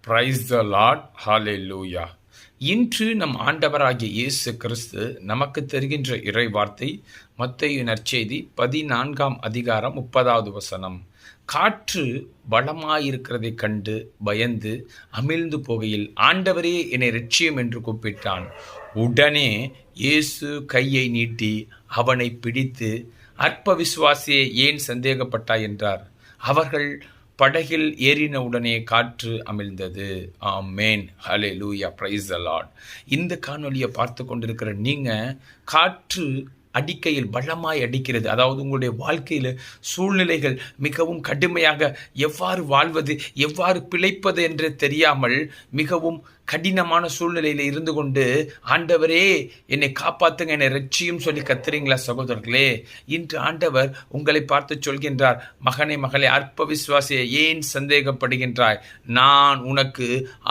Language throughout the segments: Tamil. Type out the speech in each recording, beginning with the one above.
Praise the Lord. ஹல்லேலூயா. இன்று நம் ஆண்டவராகிய இயேசு கிறிஸ்து நமக்கு தருகின்ற இறை வார்த்தை மத்தேயு நற்செய்தி 14ஆம் அதிகாரம் 30வது வசனம். காற்று பலமாயிருக்கிறதைக் கண்டு பயந்து அமிழ்ந்து போகையில், ஆண்டவரே என்னை இரட்சியும் என்று கூப்பிட்டான். உடனே இயேசு கையை நீட்டி அவனை பிடித்து, அற்ப விசுவாசியே, ஏன் சந்தேகப்பட்டாய் என்றார். அவர்கள் படகில் ஏறினவுடனே காற்று அமிழ்ந்தது. ஆமேன். ஹல்லேலூயா. Praise the Lord. இந்த காணொலியை பார்த்து கொண்டிருக்கிற நீங்க, காற்று அடிக்கையில் பலமாய் அடிக்கிறது, அதாவது உங்களுடைய வாழ்க்கையில் சூழ்நிலைகள் மிகவும் கடுமையாக எவ்வாறு வாழ்வது, எவ்வாறு பிழைப்பது என்று தெரியாமல் மிகவும் கடினமான சூழ்நிலையில் இருந்து கொண்டு, ஆண்டவரே என்னை காப்பாத்துங்க, என்னை ரட்சியும் சொல்லி கத்துறீங்களா சகோதரர்களே? இன்று ஆண்டவர் உங்களை பார்த்து சொல்கின்றார், மகனே மகளே, அற்ப விசுவாசியே, ஏன் சந்தேகப்படுகின்றாய்? நான் உனக்கு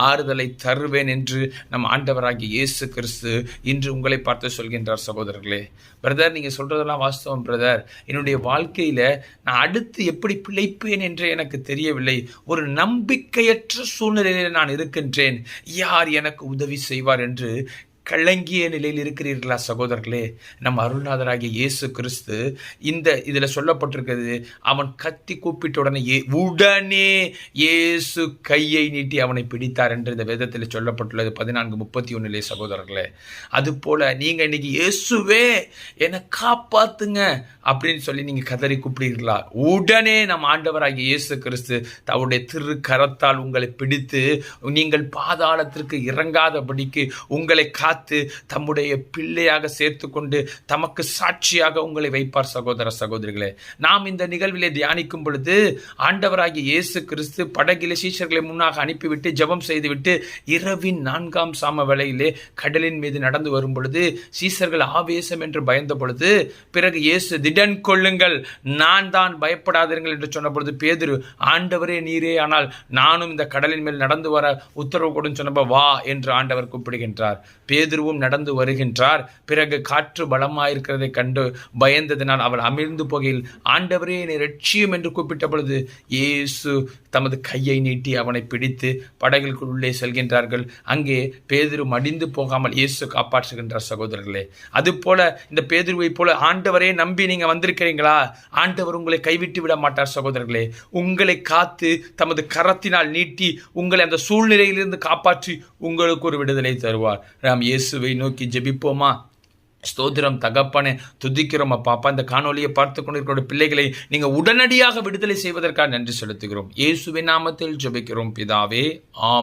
ஆறுதலை தருவேன் என்று நம் ஆண்டவராகிய இயேசு கிறிஸ்து இன்று உங்களை பார்த்து சொல்கின்றார். சகோதரர்களே, பிரதர், நீங்கள் சொல்கிறதெல்லாம் வாஸ்தவம் பிரதர். என்னுடைய வாழ்க்கையில் நான் அடுத்து எப்படி பிழைப்பேன் என்று எனக்கு தெரியவில்லை. ஒரு நம்பிக்கையற்ற சூழ்நிலையில் நான் இருக்கின்றேன். யார் எனக்கு உதவி செய்வார் என்று கலங்கிய நிலையில் இருக்கிறீர்களா சகோதரர்களே? நம் அருள்நாதராகிய இயேசு கிறிஸ்து இதில் சொல்லப்பட்டிருக்கிறது, அவன் கத்தி கூப்பிட்ட உடனே இயேசு கையை நீட்டி அவனை பிடித்தார் என்று இந்த வேதத்தில் சொல்லப்பட்டுள்ளது 14:31 சகோதரர்களே. அதுபோல நீங்கள் இன்னைக்கு இயேசுவே என்னை காப்பாத்துங்க அப்படின்னு சொல்லி நீங்கள் கதறி கூப்பிடுறீர்களா? உடனே நம் ஆண்டவராகிய இயேசு கிறிஸ்து தன்னுடைய திரு கரத்தால் உங்களை பிடித்து, நீங்கள் பாதாளத்திற்கு இறங்காதபடிக்கு உங்களை காத்து தம்முடைய பிள்ளையாக சேர்த்து கொண்டு தமக்கு சாட்சியாக உங்களை வைப்பார். சகோதர சகோதரிகளே, நாம் இந்த நிகழ்விலே தியானிக்கும் பொழுது, ஆண்டவராகிய இயேசு கிறிஸ்து படகிலே சீஷர்களை முன்னாக அனுப்பிவிட்டு ஜெபம் செய்துவிட்டு இரவின் 4ஆம் சாம வேளையிலே கடலின் மீது நடந்து வரும் பொழுது, சீஷர்கள் ஆவேசம் என்று பயந்த பொழுது, பிறகு இயேசு திடன் கொள்ளுங்கள், நான் தான், பயப்படாதீர்கள் என்று சொன்ன பொழுது, பேதுரு, ஆண்டவரே நீரே ஆனால் நானும் இந்த கடலின் மேல் நடந்து வர உத்தரவு கொடுன்னு சொன்னப்ப, வா என்று ஆண்டவர் கூப்பிடுகின்றார். பேதுருவும் நடந்து வருகின்றார். பிறகு காற்று பலமாயிருக்கிறதை கண்டு பயந்ததினால் அவள் அமிழ்ந்து போகையில், ஆண்டவரே என்னை இரட்சியும் என்று கூப்பிட்ட பொழுது, இயேசு தமது கையை நீட்டி அவனை பிடித்து படகிற்குள்ளே செல்கின்றார்கள். அங்கே பேதுரு மடிந்து போகாமல் இயேசு காப்பாற்றுகின்றார். சகோதரர்களே, அதுபோல இந்த பேதுருவை போல ஆண்டவரே நம்பி நீங்க வந்திருக்கிறீங்களா? ஆண்டவர் உங்களை கைவிட்டு விட மாட்டார். சகோதரர்களே, உங்களை காத்து தமது கரத்தினால் நீட்டி உங்களை அந்த சூழ்நிலையிலிருந்து காப்பாற்றி உங்களுக்கு ஒரு விடுதலை தருவார். நாம் இயேசுவை நோக்கி ஜெபிப்போமா? ஸ்தோத்திரம் தகப்பனே, துதிக்கிறோம் அப்பா. இந்த காணொலியை பார்த்து கொண்டிருக்கிற பிள்ளைகளை நீங்க உடனடியாக விடுதலை செய்வதற்காக நன்றி செலுத்துகிறோம். இயேசுவின் நாமத்தில் ஜெபிக்கிறோம் பிதாவே. ஆமென்.